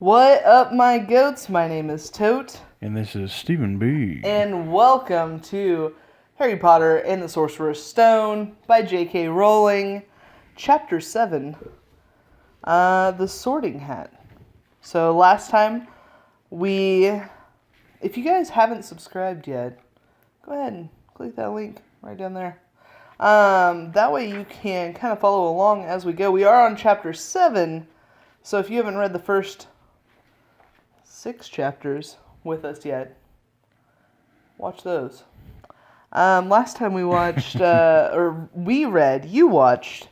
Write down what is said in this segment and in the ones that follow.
What up, my goats? My name is Tote, And this is Stephen B. and welcome to Harry Potter and the Sorcerer's Stone by J.K. Rowling, Chapter 7, The Sorting Hat. So last time, if you guys haven't subscribed yet, go ahead and click that link right down there. That way you can kind of follow along as we go. We are on Chapter 7, so if you haven't read the first 6 chapters with us yet, watch those. Last time we watched, you watched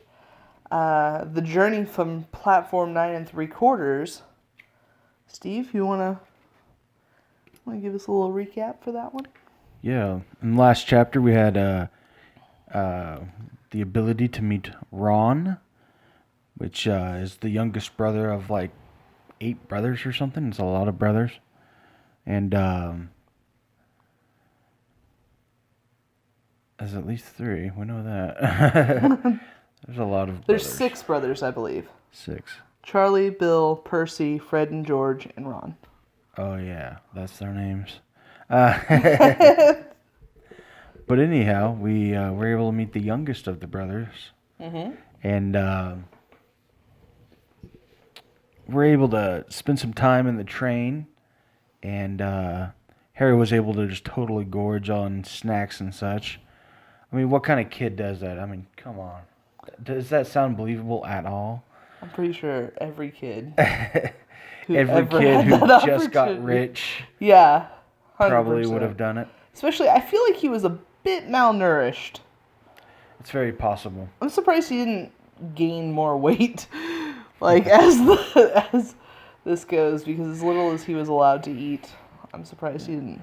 The Journey from Platform 9 3/4. Steve, you want to give us a little recap for that one? Yeah, in the last chapter we had the ability to meet Ron, which is the youngest brother of like 8 brothers or something. It's a lot of brothers. And there's at least 3. We know that. There's a lot of brothers. There's 6 brothers, I believe. 6. Charlie, Bill, Percy, Fred and George, and Ron. Oh, yeah. That's their names. But anyhow, we were able to meet the youngest of the brothers. Mm-hmm. And we're able to spend some time in the train. And Harry was able to just totally gorge on snacks and such. I mean, what kind of kid does that? I mean, come on. Does that sound believable at all? I'm pretty sure every kid Every kid who just got rich, yeah, 100%. probably would have done it. Especially, I feel like he was a bit malnourished. It's very possible. I'm surprised he didn't gain more weight, like as this goes, because as little as he was allowed to eat, I'm surprised he didn't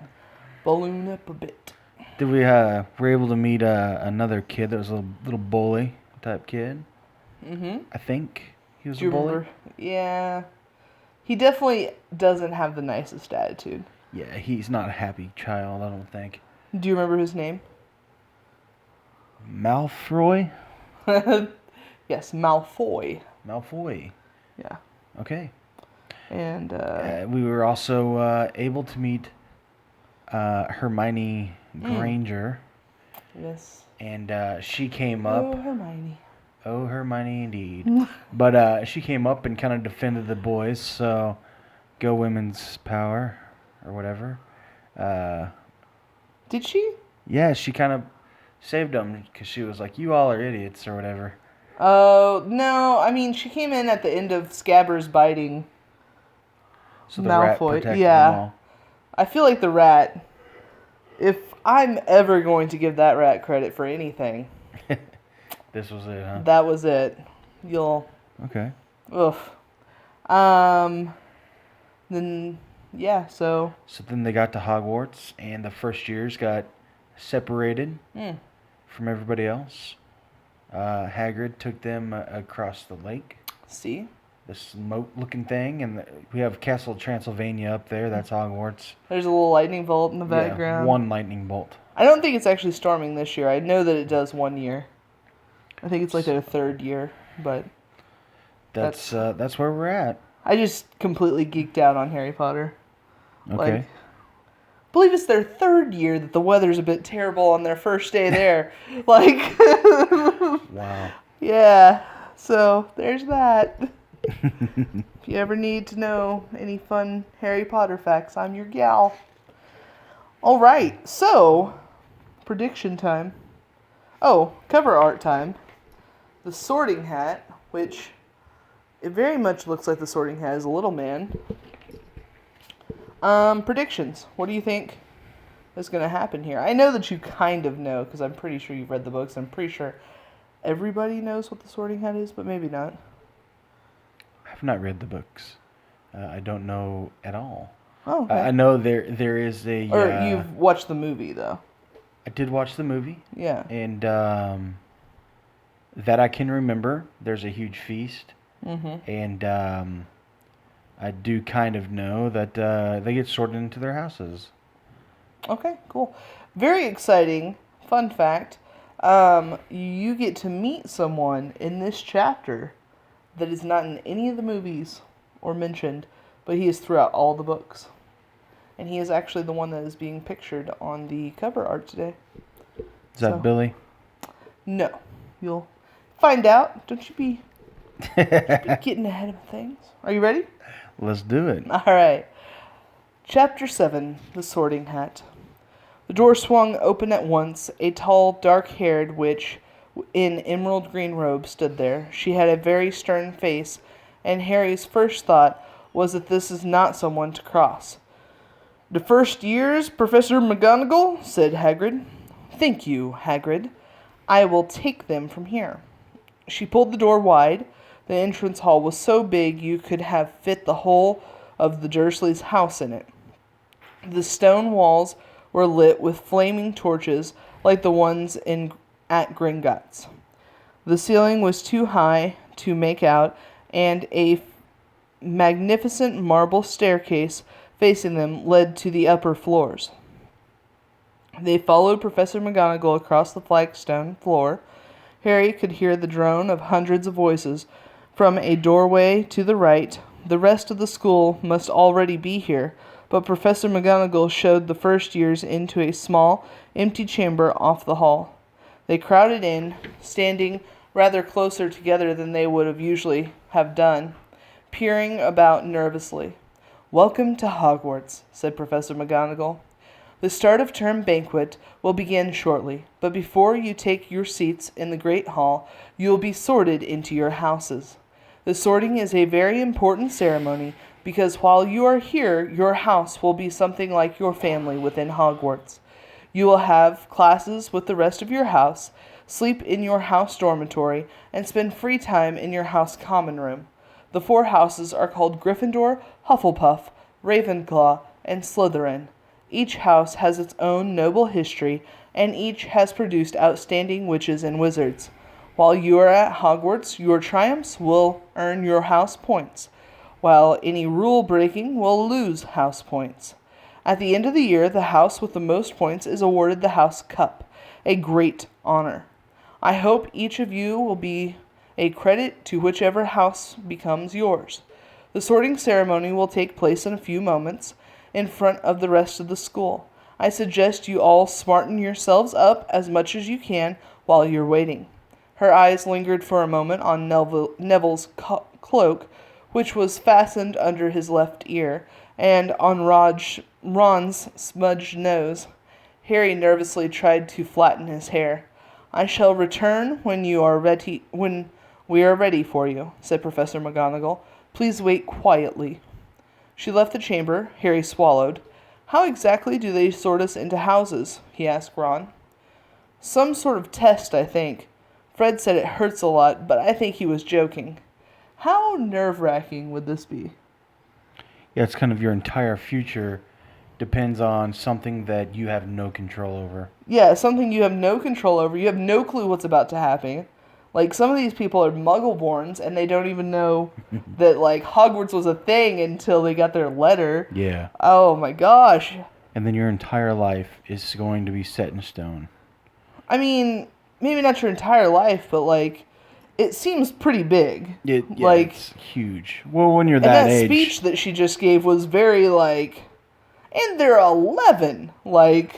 balloon up a bit. Did we were able to meet another kid that was a little bully type kid? Mm-hmm. I think he was Do you a bully. remember? Yeah, he definitely doesn't have the nicest attitude. Yeah, he's not a happy child, I don't think. Do you remember his name? Malfoy? Yes, Malfoy. Malfoy. Yeah. Okay. And we were also able to meet Hermione Granger. yes. And she came up. Oh, Hermione. Oh, Hermione indeed. But she came up and kind of defended the boys, so go women's power, or whatever. Did she? Yeah, she kind of saved them, because she was like, you all are idiots, or whatever. Oh, no, I mean, she came in at the end of Scabbers biting So the rat Malfoy. protected Yeah. them all. I feel like the rat, if I'm ever going to give that rat credit for anything, This was it, huh? that was it. Okay. Oof. Then, yeah, so. So then they got to Hogwarts, and the first years got separated from everybody else. Hagrid took them across the lake. See? This moat-looking thing, and we have Castle Transylvania up there. That's Hogwarts. There's a little lightning bolt in the Yeah, background. one lightning bolt. I don't think it's actually storming this year. I know that it does one year. I think it's like their 3rd year, but That's where we're at. I just completely geeked out on Harry Potter. Okay. Like, I believe it's their 3rd year that the weather's a bit terrible on their first day there. Like, Wow. yeah. So there's that. If you ever need to know any fun Harry Potter facts, I'm your gal. All right. So, prediction time. Oh, cover art time. The Sorting Hat, which it very much looks like the Sorting Hat is a little man. Predictions. What do you think is going to happen here? I know that you kind of know, because I'm pretty sure you've read the books. I'm pretty sure everybody knows what the Sorting Hat is, but maybe not. I have not read the books. I don't know at all. Oh, okay. I know there is a... Or you've watched the movie, though. I did watch the movie. Yeah. And that I can remember. There's a huge feast. Mm-hmm. And I do kind of know that they get sorted into their houses. Okay, cool. Very exciting. Fun fact. You get to meet someone in this chapter that is not in any of the movies or mentioned but he is throughout all the books. And he is actually the one that is being pictured on the cover art today. Is that Billy? No. You'll find out. Don't you be getting ahead of things. Are you ready? Let's do it. All right. Chapter 7, The Sorting Hat. The door swung open at once. A tall, dark-haired witch in emerald green robe stood there. She had a very stern face, and Harry's first thought was that this is not someone to cross. "The first years, Professor McGonagall," said Hagrid. "Thank you, Hagrid. I will take them from here." She pulled the door wide. The entrance hall was so big you could have fit the whole of the Dursleys' house in it. The stone walls were lit with flaming torches like the ones at Gringotts. The ceiling was too high to make out, and a magnificent marble staircase facing them led to the upper floors. They followed Professor McGonagall across the flagstone floor. Harry could hear the drone of hundreds of voices from a doorway to the right. The rest of the school must already be here, but Professor McGonagall showed the first years into a small, empty chamber off the hall. They crowded in, standing rather closer together than they would usually have done, peering about nervously. "Welcome to Hogwarts," said Professor McGonagall. "The start of term banquet will begin shortly, but before you take your seats in the great hall, you will be sorted into your houses. The sorting is a very important ceremony because while you are here, your house will be something like your family within Hogwarts. You will have classes with the rest of your house, sleep in your house dormitory, and spend free time in your house common room. The 4 houses are called Gryffindor, Hufflepuff, Ravenclaw, and Slytherin. Each house has its own noble history, and each has produced outstanding witches and wizards. While you are at Hogwarts, your triumphs will earn your house points, while any rule breaking will lose house points. At the end of the year, the house with the most points is awarded the House Cup, a great honor. I hope each of you will be a credit to whichever house becomes yours. The sorting ceremony will take place in a few moments in front of the rest of the school. I suggest you all smarten yourselves up as much as you can while you're waiting." Her eyes lingered for a moment on Neville's cloak, which was fastened under his left ear, and on Ron's smudged nose. Harry nervously tried to flatten his hair. "I shall return when we are ready for you," said Professor McGonagall. "Please wait quietly." She left the chamber. Harry swallowed. "How exactly do they sort us into houses?" he asked Ron. "Some sort of test, I think. Fred said it hurts a lot, but I think he was joking." How nerve-wracking would this be? Yeah, it's kind of your entire future depends on something that you have no control over. Yeah, something you have no control over. You have no clue what's about to happen. Like, some of these people are muggle-borns, and they don't even know that, like, Hogwarts was a thing until they got their letter. Yeah. Oh, my gosh. And then your entire life is going to be set in stone. I mean, maybe not your entire life, but, like, it seems pretty big. It's huge. Well, when you're that age. And that speech that she just gave was very, like, and they're 11. Like,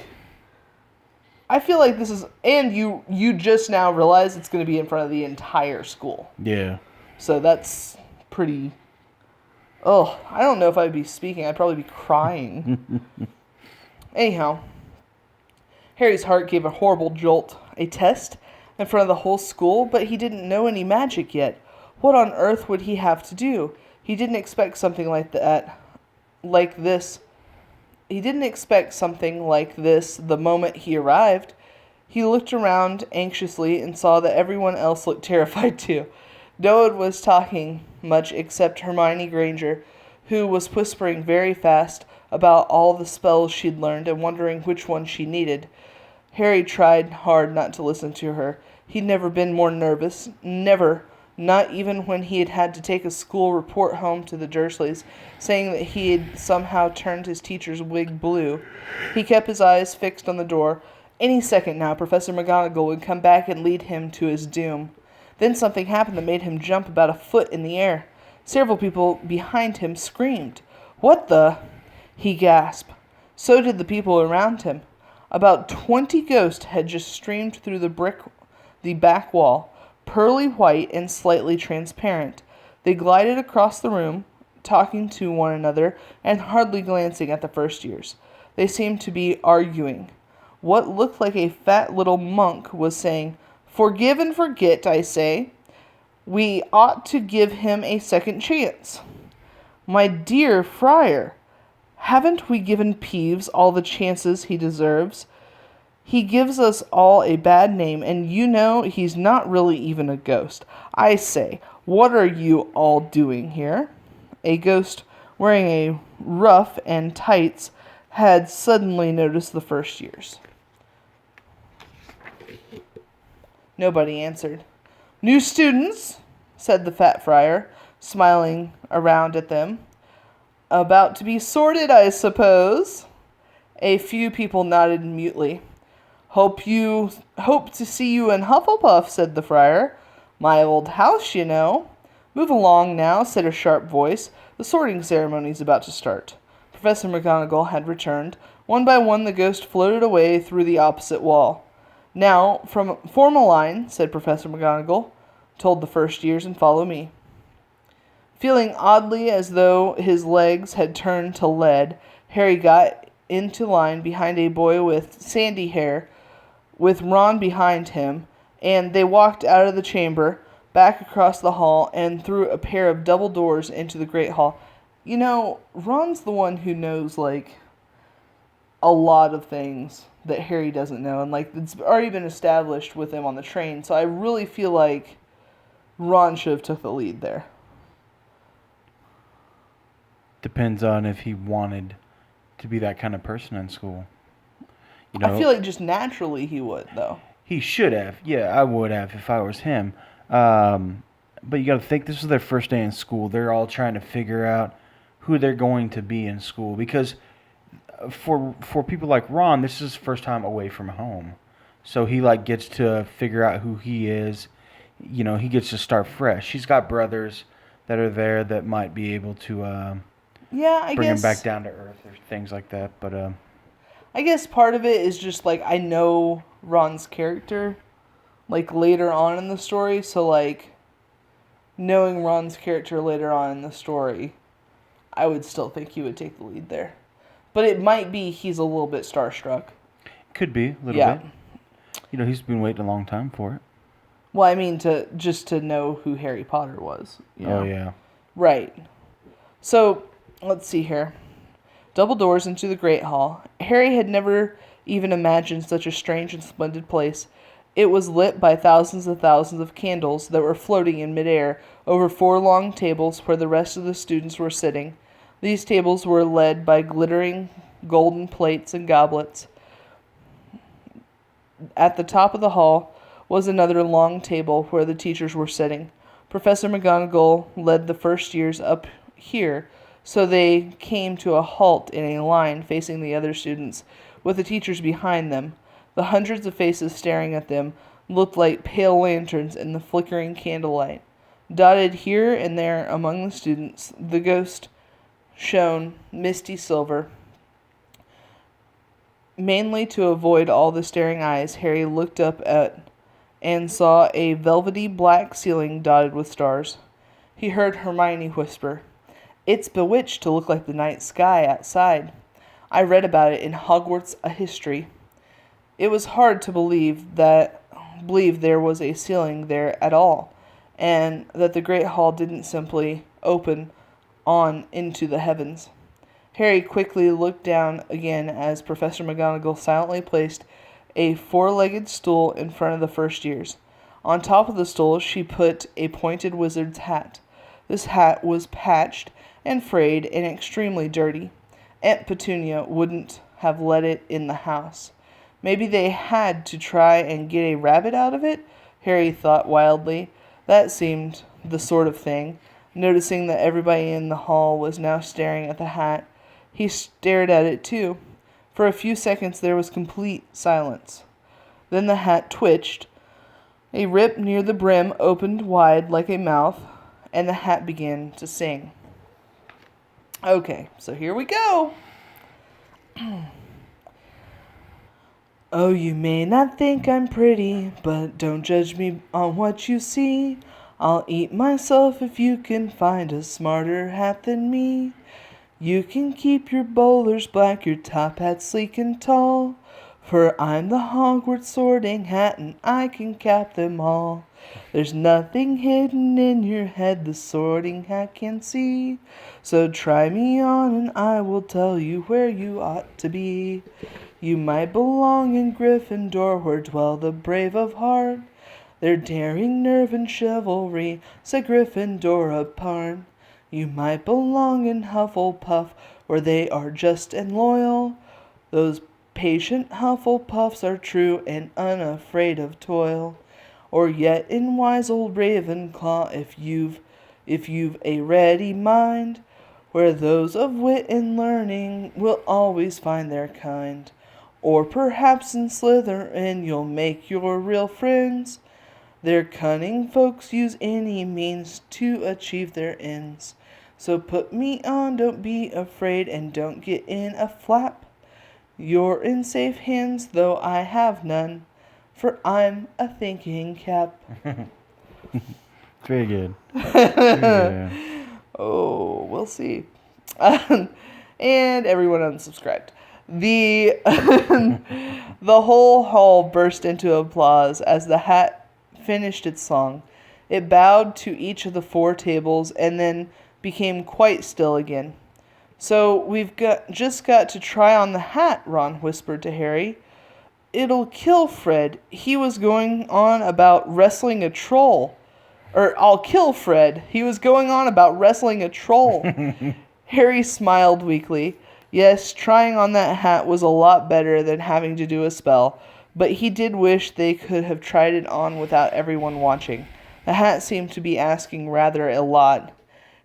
I feel like this is, and you just now realize it's going to be in front of the entire school. Yeah. So that's pretty, I don't know if I'd be speaking. I'd probably be crying. Anyhow, Harry's heart gave a horrible jolt. A test in front of the whole school, but he didn't know any magic yet. What on earth would he have to do? He didn't expect something like this. He didn't expect something like this the moment he arrived. He looked around anxiously and saw that everyone else looked terrified too. No one was talking much except Hermione Granger, who was whispering very fast about all the spells she'd learned and wondering which one she needed. Harry tried hard not to listen to her. He'd never been more nervous. Never. Not even when he had had to take a school report home to the Dursleys, saying that he had somehow turned his teacher's wig blue. He kept his eyes fixed on the door. Any second now, Professor McGonagall would come back and lead him to his doom. Then something happened that made him jump about a foot in the air. Several people behind him screamed. "What the?" he gasped. So did the people around him. About 20 ghosts had just streamed through the back wall, pearly white and slightly transparent. They glided across the room, talking to one another and hardly glancing at the first years. They seemed to be arguing. What looked like a fat little monk was saying, "Forgive and forget, I say. We ought to give him a second chance." "My dear friar, haven't we given Peeves all the chances he deserves? He gives us all a bad name, and you know he's not really even a ghost. I say, what are you all doing here?" A ghost wearing a ruff and tights had suddenly noticed the first years. Nobody answered. "New students," said the fat friar, smiling around at them. "About to be sorted, I suppose?" A few people nodded mutely. Hope to see you in Hufflepuff," said the friar. "My old house, you know." "Move along now," said a sharp voice. "The sorting ceremony's about to start." Professor McGonagall had returned. One by one the ghosts floated away through the opposite wall. "Now, form a line," said Professor McGonagall. "Told the first years, and follow me." Feeling oddly as though his legs had turned to lead, Harry got into line behind a boy with sandy hair, with Ron behind him, and they walked out of the chamber, back across the hall, and through a pair of double doors into the great hall. You know, Ron's the one who knows, like, a lot of things that Harry doesn't know, and, like, it's already been established with him on the train, so I really feel like Ron should have took the lead there. Depends on if he wanted to be that kind of person in school. I feel like just naturally he would, though. He should have. Yeah, I would have if I was him. But you got to think this is their first day in school. They're all trying to figure out who they're going to be in school because for people like Ron, this is his first time away from home. So he gets to figure out who he is. He gets to start fresh. He's got brothers that are there that might be able to bring him back down to earth or things like that. But I guess part of it is just, like, I know Ron's character, like, later on in the story. So, like, knowing Ron's character later on in the story, I would still think he would take the lead there. But it might be he's a little bit starstruck. Could be, a little bit. He's been waiting a long time for it. Well, I mean, to know who Harry Potter was. Oh, yeah. Right. So, let's see here. Double doors into the Great Hall. Harry had never even imagined such a strange and splendid place. It was lit by thousands of candles that were floating in midair over 4 long tables where the rest of the students were sitting. These tables were led by glittering golden plates and goblets. At the top of the hall was another long table where the teachers were sitting. Professor McGonagall led the first years up here, so they came to a halt in a line facing the other students, with the teachers behind them. The hundreds of faces staring at them looked like pale lanterns in the flickering candlelight. Dotted here and there among the students, the ghost shone misty silver. Mainly to avoid all the staring eyes, Harry looked up at and saw a velvety black ceiling dotted with stars. He heard Hermione whisper, "It's bewitched to look like the night sky outside. I read about it in Hogwarts A History." It was hard to believe there was a ceiling there at all, and that the great hall didn't simply open on into the heavens. Harry quickly looked down again as Professor McGonagall silently placed a 4-legged stool in front of the first years. On top of the stool she put a pointed wizard's hat. This hat was patched and frayed and extremely dirty. Aunt Petunia wouldn't have let it in the house. Maybe they had to try and get a rabbit out of it, Harry thought wildly. That seemed the sort of thing. Noticing that everybody in the hall was now staring at the hat, he stared at it too. For a few seconds there was complete silence. Then the hat twitched. A rip near the brim opened wide like a mouth, and the hat began to sing. Okay, so here we go. Oh, you may not think I'm pretty, but don't judge me on what you see. I'll eat myself if you can find a smarter hat than me. You can keep your bowlers black, your top hat sleek and tall, for I'm the Hogwarts sorting hat and I can cap them all. There's nothing hidden in your head the sorting hat can see, so try me on and I will tell you where you ought to be. You might belong in Gryffindor, where dwell the brave of heart. Their daring nerve and chivalry set Gryffindor apart. You might belong in Hufflepuff, where they are just and loyal. Those patient Hufflepuffs are true and unafraid of toil. Or yet in wise old Ravenclaw, if you've a ready mind, where those of wit and learning will always find their kind. Or perhaps in Slytherin you'll make your real friends. Their cunning folks use any means to achieve their ends. So put me on, don't be afraid, and don't get in a flap. You're in safe hands, though I have none, for I'm a thinking cap. Very good. Very good. Oh, we'll see. And everyone unsubscribed. The the whole hall burst into applause as the hat finished its song. It bowed to each of the 4 tables and then became quite still again. So just got to try on the hat, Ron whispered to Harry. It'll kill Fred. He was going on about wrestling a troll. I'll kill Fred. He was going on about wrestling a troll. Harry smiled weakly. Yes, trying on that hat was a lot better than having to do a spell, but he did wish they could have tried it on without everyone watching. The hat seemed to be asking rather a lot.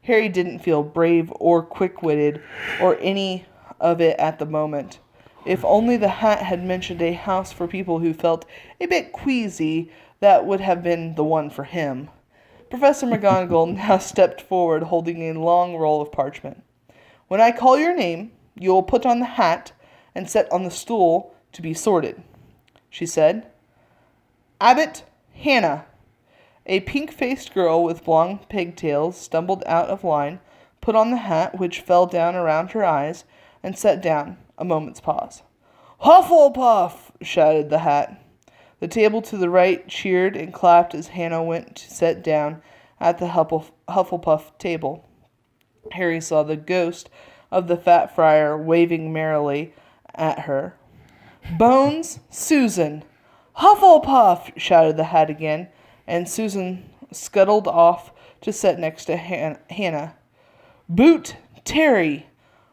Harry didn't feel brave or quick-witted or any of it at the moment. If only the hat had mentioned a house for people who felt a bit queasy, that would have been the one for him. Professor McGonagall now stepped forward holding a long roll of parchment. When I call your name, you will put on the hat and set on the stool to be sorted, she said. Abbott Hannah. A pink-faced girl with blonde pigtails stumbled out of line, put on the hat, which fell down around her eyes, and sat down. A moment's pause. Hufflepuff! Shouted the hat. The table to the right cheered and clapped as Hannah went to sit down at the Hufflepuff table. Harry saw the ghost of the fat friar waving merrily at her. Bones, Susan. Hufflepuff! Shouted the hat again, and Susan scuttled off to sit next to Hannah. Boot, Terry.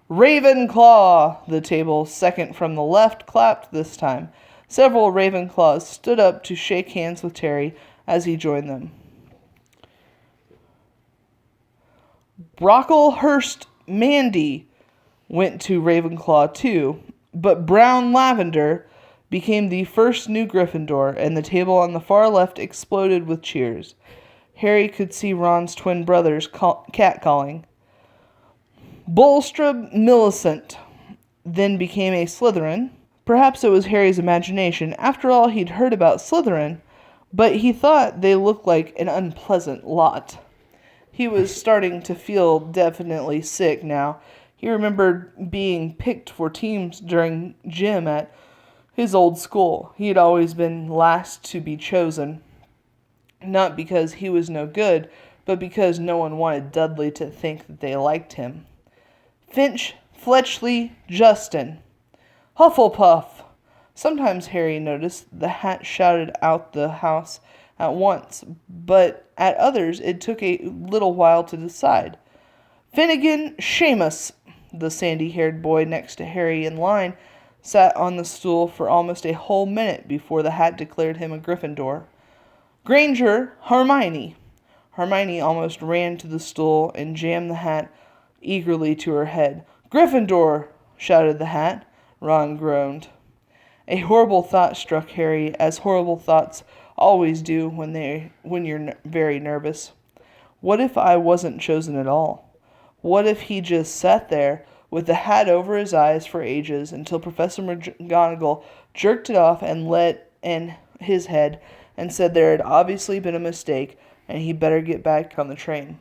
Ravenclaw! The table second from the left clapped this time. Several Ravenclaws stood up to shake hands with Terry as he joined them. Brocklehurst Mandy went to Ravenclaw too, but Brown Lavender became the first new Gryffindor, and the table on the far left exploded with cheers. Harry could see Ron's twin brothers catcalling. Bulstrode Millicent then became a Slytherin. Perhaps it was Harry's imagination. After all, he'd heard about Slytherin, but he thought they looked like an unpleasant lot. He was starting to feel definitely sick now. He remembered being picked for teams during gym at his old school. He had always been last to be chosen, not because he was no good, but because no one wanted Dudley to think that they liked him. Finch, Fletchley, Justin. Hufflepuff! Sometimes Harry noticed the hat shouted out the house at once, but at others it took a little while to decide. Finnegan, Seamus. The sandy-haired boy next to Harry in line sat on the stool for almost a whole minute before the hat declared him a Gryffindor. Granger, Hermione. Hermione almost ran to the stool and jammed the hat eagerly to her head. Gryffindor! Shouted the hat. Ron groaned. A horrible thought struck Harry, as horrible thoughts always do when you're very nervous. What if I wasn't chosen at all? What if he just sat there with the hat over his eyes for ages until Professor McGonagall jerked it off and let in his head and said there had obviously been a mistake and he better get back on the train.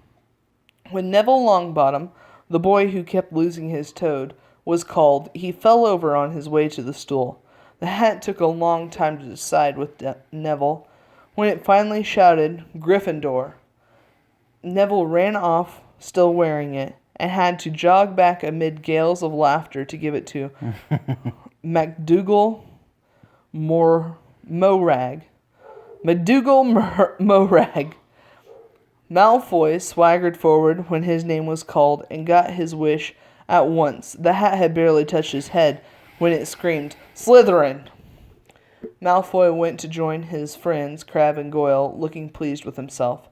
When Neville Longbottom, the boy who kept losing his toad, was called, he fell over on his way to the stool. The hat took a long time to decide with Neville. When it finally shouted, Gryffindor, Neville ran off, still wearing it, and had to jog back amid gales of laughter to give it to MacDougal Morag. Morag. Malfoy swaggered forward when his name was called and got his wish at once. The hat had barely touched his head when it screamed, Slytherin! Malfoy went to join his friends, Crabbe and Goyle, looking pleased with himself.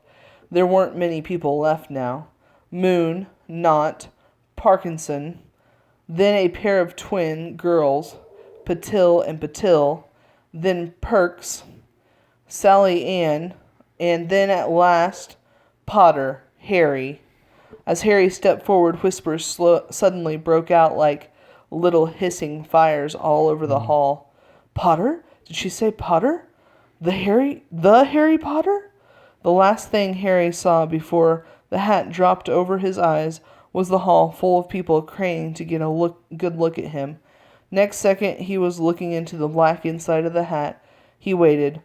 There weren't many people left now. Moon, Knott, Parkinson, then a pair of twin girls, Patil and Patil, then Perks, Sally Ann, and then at last Potter, Harry. As Harry stepped forward, whispers suddenly broke out like little hissing fires all over the hall. Potter? Did she say Potter? The Harry Potter? The last thing Harry saw before the hat dropped over his eyes was the hall full of people craning to get a good look at him. Next second, he was looking into the black inside of the hat. He waited.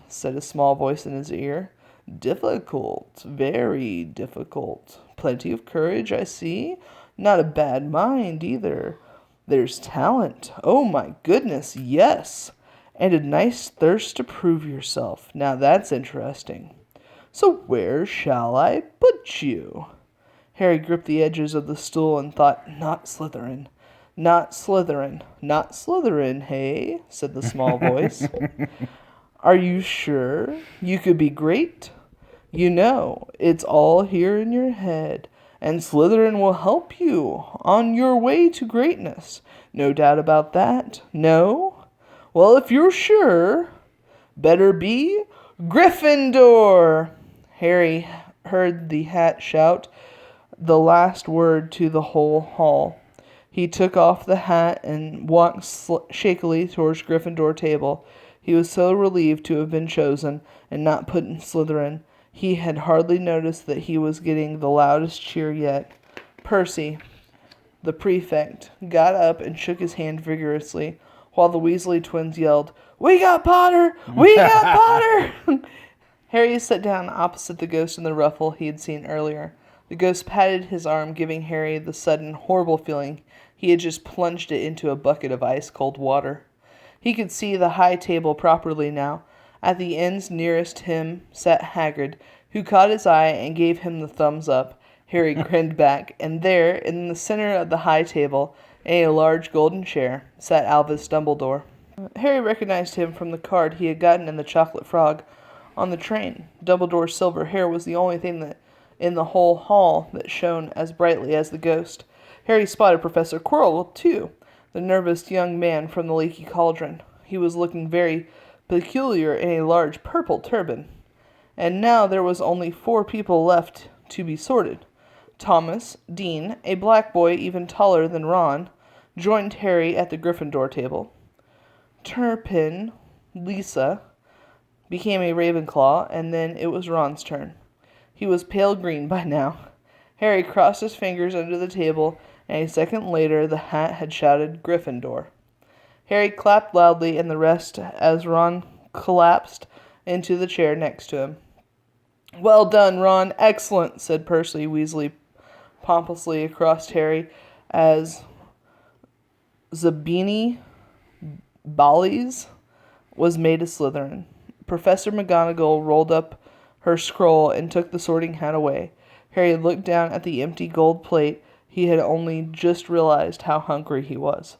Said a small voice in his ear. Difficult, very difficult. Plenty of courage, I see. Not a bad mind, either. There's talent. Oh, my goodness, yes. And a nice thirst to prove yourself. Now that's interesting. So where shall I put you? Harry gripped the edges of the stool and thought, not Slytherin. Not Slytherin. Not Slytherin, hey? Said the small voice. Are you sure? You could be great. You know, it's all here in your head, and Slytherin will help you on your way to greatness. No doubt about that. No? Well, if you're sure, better be Gryffindor. Harry heard the hat shout the last word to the whole hall. He took off the hat and walked shakily towards Gryffindor table. He was so relieved to have been chosen and not put in Slytherin. He had hardly noticed that he was getting the loudest cheer yet. Percy, the prefect, got up and shook his hand vigorously, while the Weasley twins yelled, We got Potter! We got Potter! Harry sat down opposite the ghost in the ruffle he had seen earlier. The ghost patted his arm, giving Harry the sudden, horrible feeling he had just plunged it into a bucket of ice-cold water. He could see the high table properly now. At the ends nearest him sat Hagrid, who caught his eye and gave him the thumbs up. Harry grinned back, and there, in the center of the high table, in a large golden chair, sat Albus Dumbledore. Harry recognized him from the card he had gotten in the Chocolate Frog on the train. Dumbledore's silver hair was the only thing that in the whole hall that shone as brightly as the ghost. Harry spotted Professor Quirrell, too, the nervous young man from the Leaky Cauldron. He was looking very peculiar in a large purple turban. And now there was only 4 people left to be sorted. Thomas, Dean, a black boy even taller than Ron, joined Harry at the Gryffindor table. Turpin, Lisa, became a Ravenclaw, and then it was Ron's turn. He was pale green by now. Harry crossed his fingers under the table, and a second later the hat had shouted Gryffindor. Harry clapped loudly, and the rest as Ron collapsed into the chair next to him. Well done, Ron. Excellent, said Percy Weasley pompously across Harry as Zabini Bollies was made a Slytherin. Professor McGonagall rolled up her scroll and took the sorting hat away. Harry looked down at the empty gold plate. He had only just realized how hungry he was.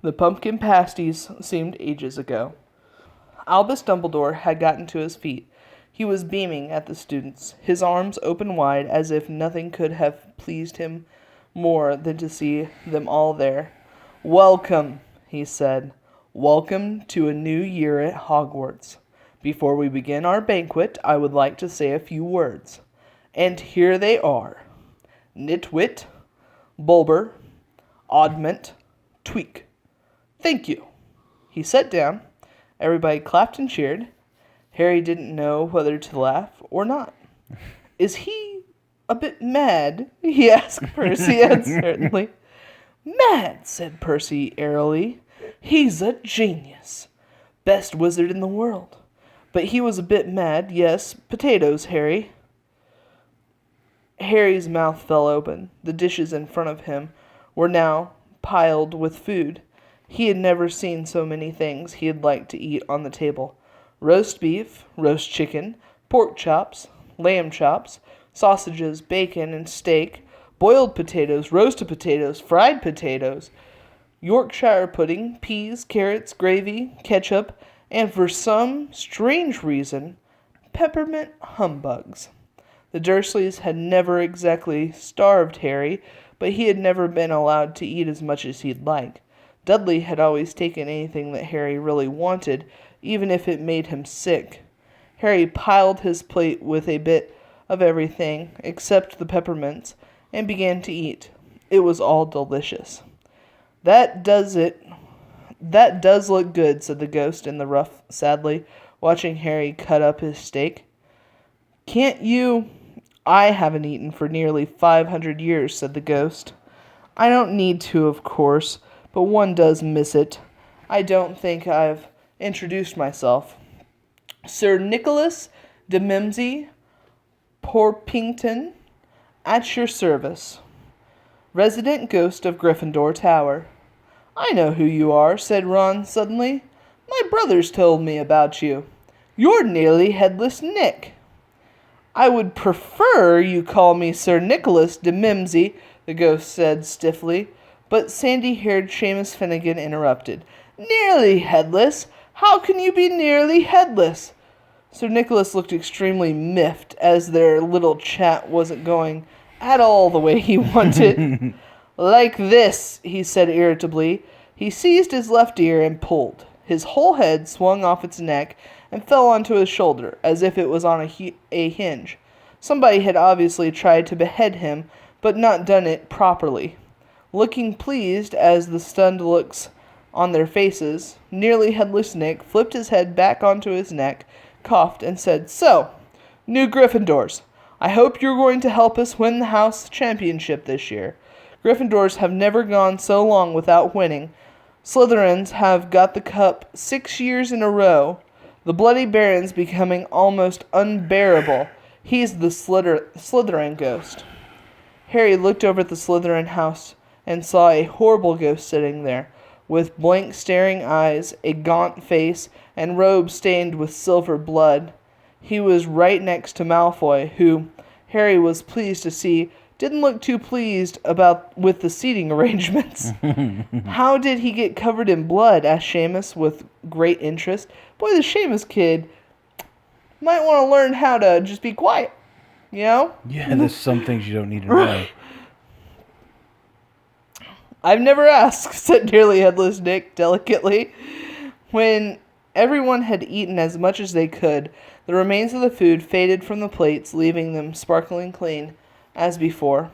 The pumpkin pasties seemed ages ago. Albus Dumbledore had gotten to his feet. He was beaming at the students, his arms open wide as if nothing could have pleased him more than to see them all there. Welcome, he said. Welcome to a new year at Hogwarts. Before we begin our banquet, I would like to say a few words. And here they are. Nitwit, Bulber, Oddment, Tweak. Thank you. He sat down. Everybody clapped and cheered. Harry didn't know whether to laugh or not. Is he a bit mad? He asked Percy uncertainly. Mad, said Percy airily. He's a genius. Best wizard in the world. But he was a bit mad, yes. Potatoes, Harry. Harry's mouth fell open. The dishes in front of him were now piled with food. He had never seen so many things he'd like to eat on the table. Roast beef, roast chicken, pork chops, lamb chops, sausages, bacon, and steak, boiled potatoes, roasted potatoes, fried potatoes, Yorkshire pudding, peas, carrots, gravy, ketchup, and for some strange reason, peppermint humbugs. The Dursleys had never exactly starved Harry, but he had never been allowed to eat as much as he'd like. Dudley had always taken anything that Harry really wanted, even if it made him sick. Harry piled his plate with a bit of everything except the peppermints and began to eat. It was all delicious. That does look good, said the ghost in the rough sadly, watching Harry cut up his steak. Can't you? I haven't eaten for nearly 500 years, said the ghost. I don't need to, of course, but one does miss it. I don't think I've introduced myself. Sir Nicholas de Mimsy Porpington, at your service. Resident ghost of Gryffindor Tower. I know who you are, said Ron suddenly. My brothers told me about you. You're nearly Headless Nick. I would prefer you call me Sir Nicholas de Mimsy, the ghost said stiffly, but sandy-haired Seamus Finnegan interrupted. Nearly headless? How can you be nearly headless? Sir Nicholas looked extremely miffed as their little chat wasn't going at all the way he wanted. Like this, he said irritably. He seized his left ear and pulled. His whole head swung off its neck and fell onto his shoulder, as if it was on a hinge. Somebody had obviously tried to behead him, but not done it properly. Looking pleased as the stunned looks on their faces, nearly headless Nick flipped his head back onto his neck, coughed, and said, So, new Gryffindors, I hope you're going to help us win the house championship this year. Gryffindors have never gone so long without winning. Slytherins have got the cup 6 years in a row. The Bloody Baron's becoming almost unbearable. He's the Slytherin ghost. Harry looked over at the Slytherin house and saw a horrible ghost sitting there, with blank staring eyes, a gaunt face, and robes stained with silver blood. He was right next to Malfoy, who, Harry was pleased to see, didn't look too pleased with the seating arrangements. How did he get covered in blood? Asked Seamus with great interest. Boy, the Seamus kid might want to learn how to just be quiet, you know? Yeah, there's some things you don't need to know. I've never asked, said nearly headless Nick delicately. When everyone had eaten as much as they could, the remains of the food faded from the plates, leaving them sparkling clean as before.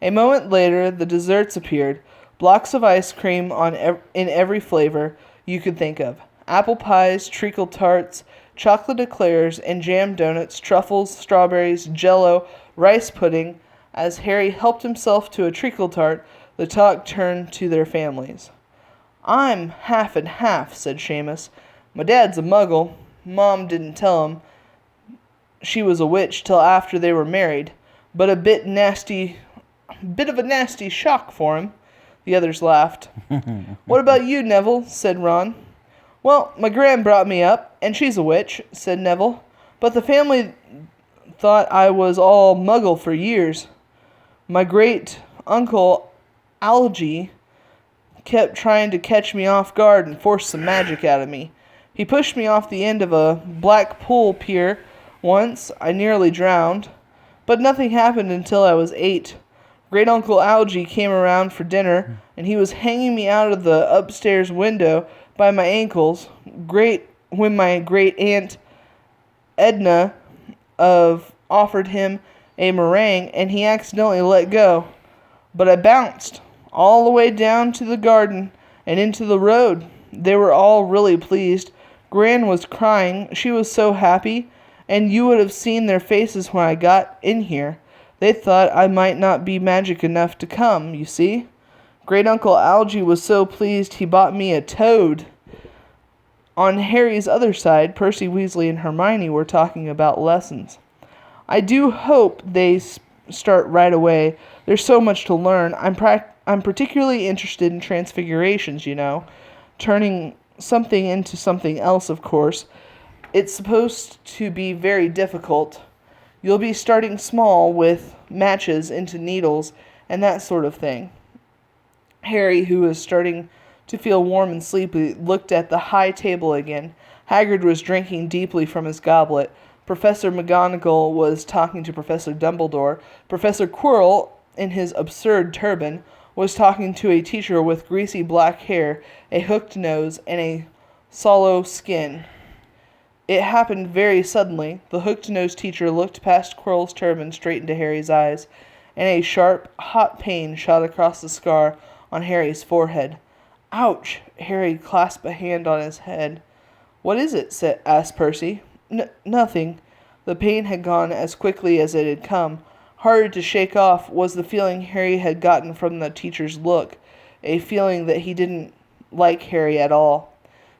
A moment later, the desserts appeared, blocks of ice cream in every flavor you could think of. Apple pies, treacle tarts, chocolate eclairs, and jam donuts, truffles, strawberries, jello, rice pudding. As Harry helped himself to a treacle tart, the talk turned to their families. I'm half and half, said Seamus. My dad's a muggle. Mom didn't tell him she was a witch till after they were married, but a bit of a nasty shock for him. The others laughed. What about you, Neville? Said Ron. Well, my gran brought me up, and she's a witch, said Neville. But the family thought I was all muggle for years. My great-uncle Algy kept trying to catch me off guard and force some magic out of me. He pushed me off the end of a black pool pier once. I nearly drowned. But nothing happened until I was 8. Great-uncle Algy came around for dinner, and he was hanging me out of the upstairs window by my ankles. When my great-aunt Edna offered him a meringue, and he accidentally let go. But I bounced all the way down to the garden and into the road. They were all really pleased. Gran was crying. She was so happy, and you would have seen their faces when I got in here. They thought I might not be magic enough to come, you see. Great Uncle Algy was so pleased he bought me a toad. On Harry's other side, Percy Weasley and Hermione were talking about lessons. I do hope they start right away. There's so much to learn. I'm particularly interested in transfigurations, you know. Turning something into something else, of course. It's supposed to be very difficult. You'll be starting small with matches into needles and that sort of thing. Harry, who was starting to feel warm and sleepy, looked at the high table again. Hagrid was drinking deeply from his goblet. Professor McGonagall was talking to Professor Dumbledore. Professor Quirrell, in his absurd turban, was talking to a teacher with greasy black hair, a hooked nose, and a sallow skin. It happened very suddenly. The hooked-nosed teacher looked past Quirrell's turban straight into Harry's eyes, and a sharp, hot pain shot across the scar on Harry's forehead. "Ouch!" Harry clasped a hand on his head. "What is it?" asked Percy. Nothing." The pain had gone as quickly as it had come. Harder to shake off was the feeling Harry had gotten from the teacher's look, a feeling that he didn't like Harry at all.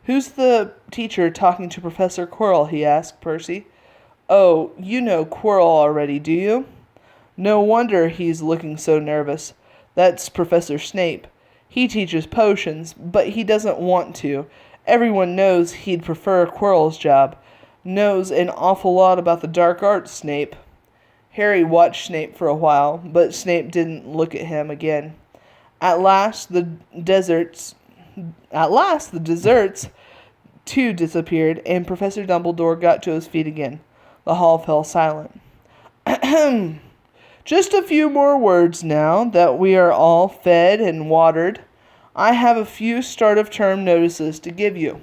"Who's the teacher talking to Professor Quirrell?" he asked Percy. "Oh, you know Quirrell already, do you? No wonder he's looking so nervous. That's Professor Snape. He teaches potions, but he doesn't want to. Everyone knows he'd prefer Quirrell's job. Knows an awful lot about the dark arts, Snape." Harry watched Snape for a while, but Snape didn't look at him again. At last, the desserts too disappeared, and Professor Dumbledore got to his feet again. The hall fell silent. "Ahem. Just a few more words now that we are all fed and watered. I have a few start-of-term notices to give you.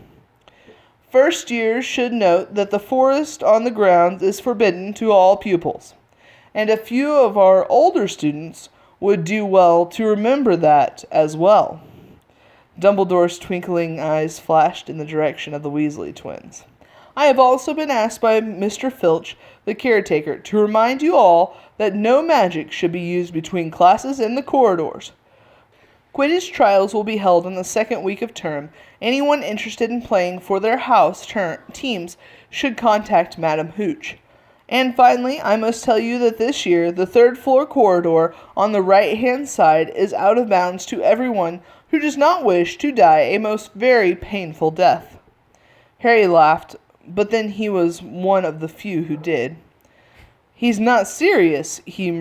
First years should note that the forest on the grounds is forbidden to all pupils, and a few of our older students would do well to remember that as well." Dumbledore's twinkling eyes flashed in the direction of the Weasley twins. "I have also been asked by Mr. Filch, the caretaker, to remind you all that no magic should be used between classes in the corridors. Quidditch trials will be held in the second week of term. Anyone interested in playing for their house teams should contact Madam Hooch. And finally, I must tell you that this year, the third-floor corridor on the right-hand side is out of bounds to everyone who does not wish to die a most very painful death." Harry laughed, but then he was one of the few who did. "He's not serious," he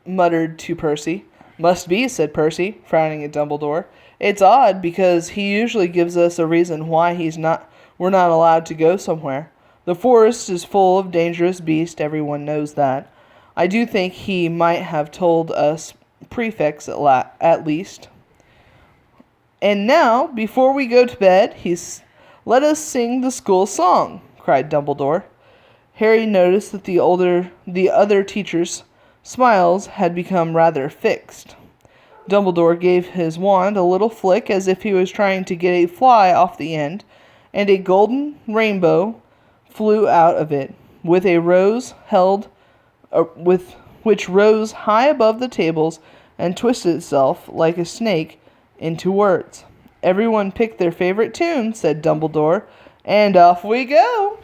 muttered to Percy. "Must be," said Percy, frowning at Dumbledore. "It's odd, because he usually gives us a reason why we're not allowed to go somewhere. The forest is full of dangerous beasts, everyone knows that. I do think he might have told us prefects at least. And now, before we go to bed, let us sing the school song," cried Dumbledore. Harry noticed that the other teachers' smiles had become rather fixed. Dumbledore gave his wand a little flick as if he was trying to get a fly off the end, and a golden rainbow flew out of it, with which rose high above the tables and twisted itself like a snake into words. "Everyone picked their favorite tune," said Dumbledore, "and off we go.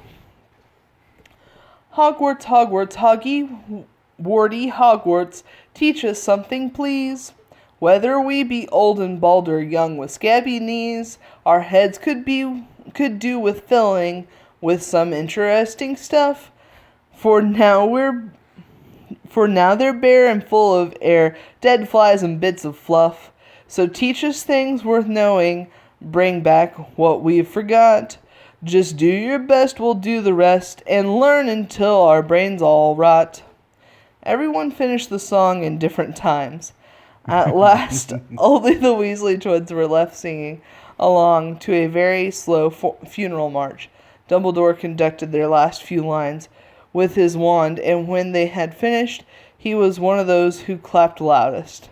Hogwarts, Hogwarts, Hoggy, Warty Hogwarts, teach us something, please. Whether we be old and bald or young with scabby knees, our heads could do with filling with some interesting stuff. For now they're bare and full of air, dead flies and bits of fluff. So teach us things worth knowing, bring back what we've forgot. Just do your best, we'll do the rest, and learn until our brains all rot." Everyone finished the song in different times. At last, only the Weasley twins were left singing along to a very slow funeral march. Dumbledore conducted their last few lines with his wand, and when they had finished, He was one of those who clapped loudest.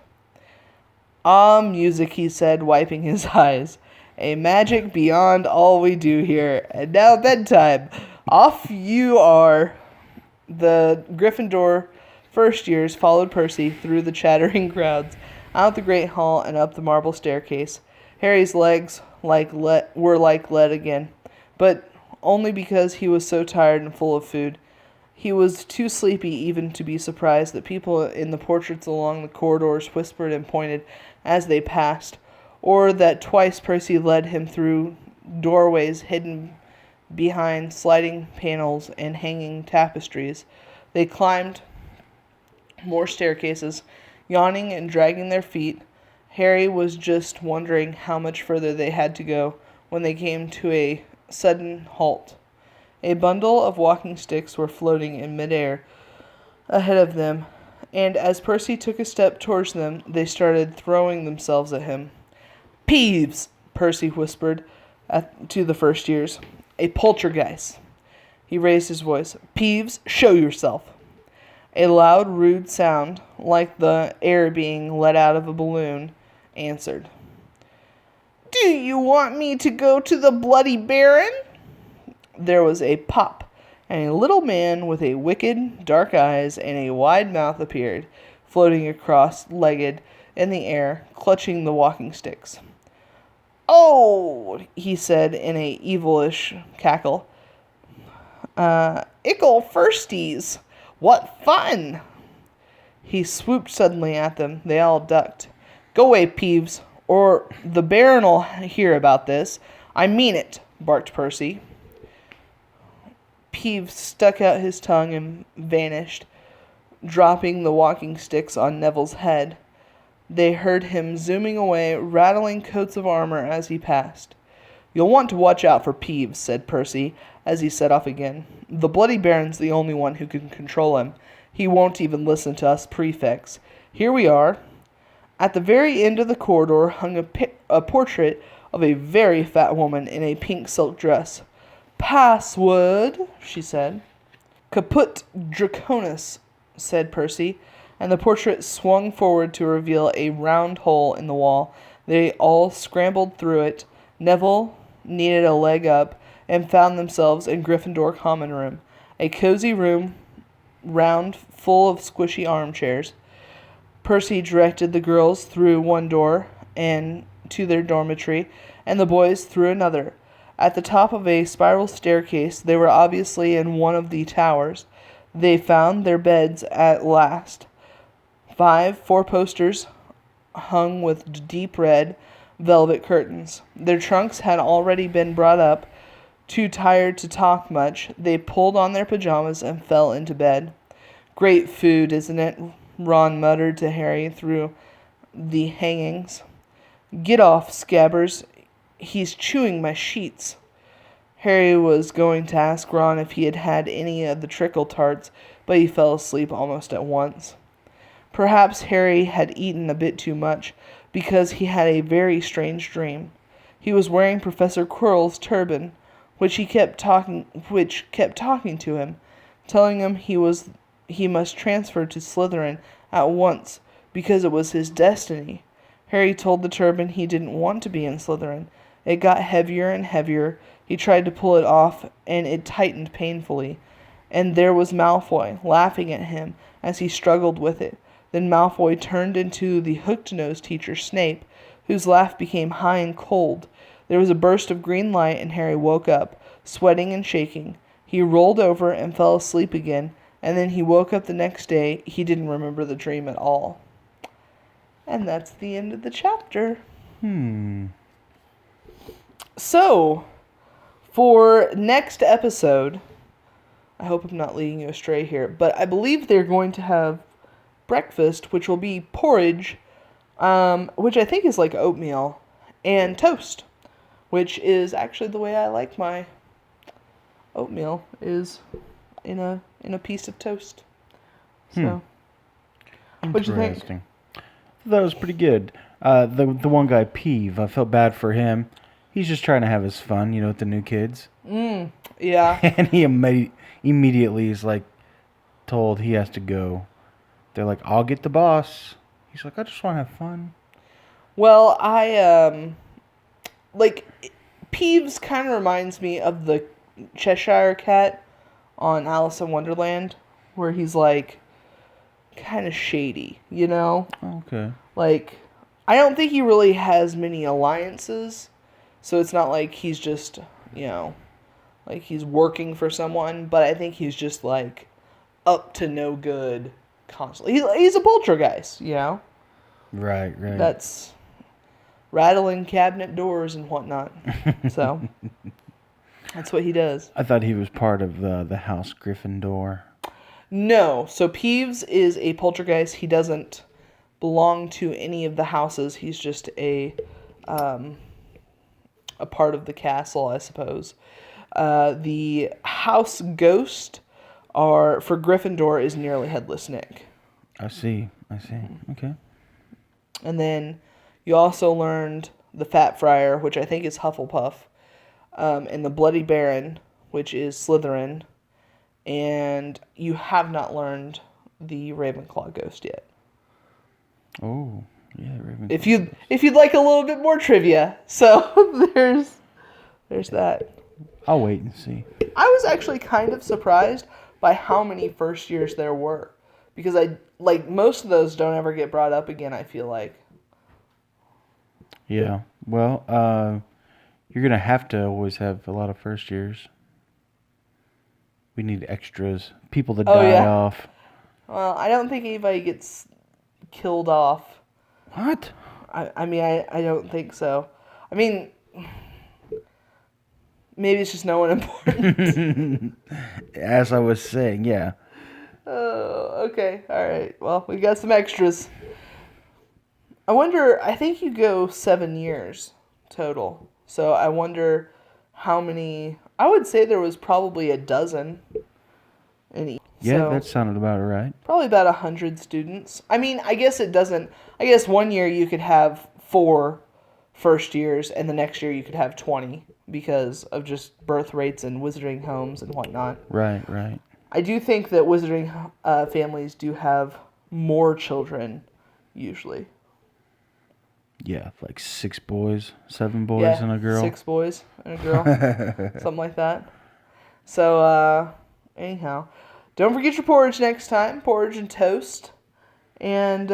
Ah, music, he said, wiping his eyes. A magic beyond all we do here. And now bedtime. Off you are. The Gryffindor first years followed Percy through the chattering crowds, out the great hall and up the marble staircase. Harry's legs were like lead again, but only because he was so tired and full of food. He was too sleepy even to be surprised that people in the portraits along the corridors whispered and pointed as they passed, or that twice Percy led him through doorways hidden behind sliding panels and hanging tapestries. They climbed more staircases, yawning and dragging their feet. Harry was just wondering how much further they had to go when they came to a sudden halt. A bundle of walking sticks were floating in midair ahead of them, and as Percy took a step towards them, they started throwing themselves at him. "Peeves!" Percy whispered to the first years. "A poltergeist." He raised his voice. "Peeves, show yourself." A loud, rude sound, like the air being let out of a balloon, answered. "Do you want me to go to the Bloody Baron?" There was a pop, and a little man with a wicked, dark eyes and a wide mouth appeared, floating cross-legged in the air, clutching the walking sticks. "Oh," he said in a evilish cackle. "Ickle firsties! What fun!" He swooped suddenly at them. They all ducked. "Go away, Peeves, or the Baron'll hear about this. I mean it," barked Percy. Peeves stuck out his tongue and vanished, dropping the walking sticks on Neville's head. They heard him zooming away, rattling coats of armor as he passed. "You'll want to watch out for Peeves," said Percy, as he set off again. "The Bloody Baron's the only one who can control him. He won't even listen to us prefects. Here we are." At the very end of the corridor hung a portrait of a very fat woman in a pink silk dress. "Password," she said. "Caput Draconis," said Percy, and the portrait swung forward to reveal a round hole in the wall. They all scrambled through it. Neville needed a leg up and found themselves in Gryffindor Common Room, a cozy room round full of squishy armchairs. Percy directed the girls through one door and to their dormitory, and the boys through another. At the top of a spiral staircase, they were obviously in one of the towers. They found their beds at last. 5 four-posters hung with deep red velvet curtains. Their trunks had already been brought up. Too tired to talk much, they pulled on their pajamas and fell into bed. "Great food, isn't it?" Ron muttered to Harry through the hangings. "Get off, Scabbers. He's chewing my sheets." Harry was going to ask Ron if he had had any of the trickle tarts, but he fell asleep almost at once. Perhaps Harry had eaten a bit too much, because he had a very strange dream. He was wearing Professor Quirrell's turban, which kept talking to him, telling him he must transfer to Slytherin at once because it was his destiny. Harry told the turban he didn't want to be in Slytherin. It got heavier and heavier. He tried to pull it off, and it tightened painfully. And there was Malfoy, laughing at him as he struggled with it. Then Malfoy turned into the hooked-nosed teacher Snape, whose laugh became high and cold. There was a burst of green light, and Harry woke up, sweating and shaking. He rolled over and fell asleep again, and then he woke up the next day. He didn't remember the dream at all. And that's the end of the chapter. So, for next episode, I hope I'm not leading you astray here, but I believe they're going to have breakfast, which will be porridge, which I think is like oatmeal, and toast, which is actually the way I like my oatmeal, is in a piece of toast. So, what'd you think? Interesting. That was pretty good. The one guy, Peeve, I felt bad for him. He's just trying to have his fun, with the new kids. Yeah. And he immediately is told he has to go. They're like, I'll get the boss. He's like, I just want to have fun. Well, like, Peeves kind of reminds me of the Cheshire Cat on Alice in Wonderland, where he's like kind of shady, you know? Okay. Like, I don't think he really has many alliances, so it's not like he's just, you know, like he's working for someone, but I think he's just like up to no good constantly. He's a poltergeist, you know? Right. That's rattling cabinet doors and whatnot. So, that's what he does. I thought he was part of the House Gryffindor. No, so Peeves is a poltergeist. He doesn't belong to any of the houses. He's just a part of the castle, I suppose. The house ghost for Gryffindor is nearly Headless Nick. I see. Okay. And then you also learned the Fat Friar, which I think is Hufflepuff, and the Bloody Baron, which is Slytherin. And you have not learned the Ravenclaw ghost yet. Oh, yeah, Ravenclaw. If you'd like a little bit more trivia, so there's that. I'll wait and see. I was actually kind of surprised by how many first years there were, because most of those don't ever get brought up again. I feel like. Yeah. Well, you're gonna have to always have a lot of first years. We need extras, people to die off. Well, I don't think anybody gets killed off. What? I mean, I don't think so. I mean, maybe it's just no one important. As I was saying, yeah. Oh, okay. All right. Well, we got some extras. I think you go 7 years total. So I wonder how many. I would say there was probably a dozen in each. Yeah, So that sounded about right. probably about 100 students. I mean, I guess it doesn't. I guess 1 year you could have 4 first years, and the next year you could have 20 because of just birth rates and wizarding homes and whatnot. Right. I do think that wizarding families do have more children usually. Yeah, like 6 boys, 7 boys, and a girl. 6 boys and a girl. Something like that. So, anyhow. Don't forget your porridge next time. Porridge and toast. And,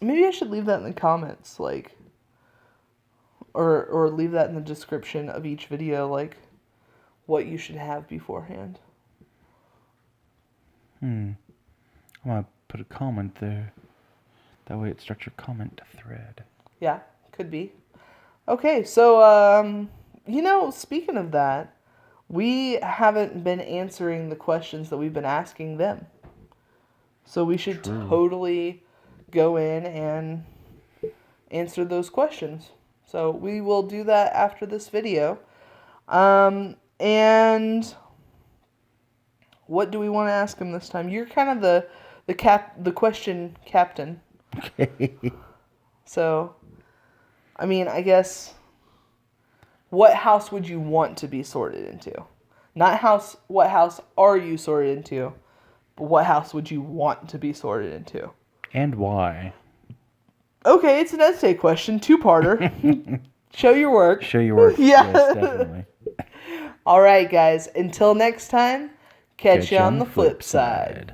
maybe I should leave that in the comments, like, or leave that in the description of each video, like, what you should have beforehand. I'm gonna put a comment there. That way it starts your comment thread. Yeah, could be. Okay, so, speaking of that, we haven't been answering the questions that we've been asking them. So we should totally go in and answer those questions. So we will do that after this video. And what do we want to ask them this time? You're kind of the question captain. Okay. So, I mean, I guess, what house would you want to be sorted into? Not what house are you sorted into, but what house would you want to be sorted into? And why? Okay, it's an essay question, 2-parter. Show your work. Show your work. Yeah. Yes, definitely. All right, guys. Until next time, catch you on the flip side.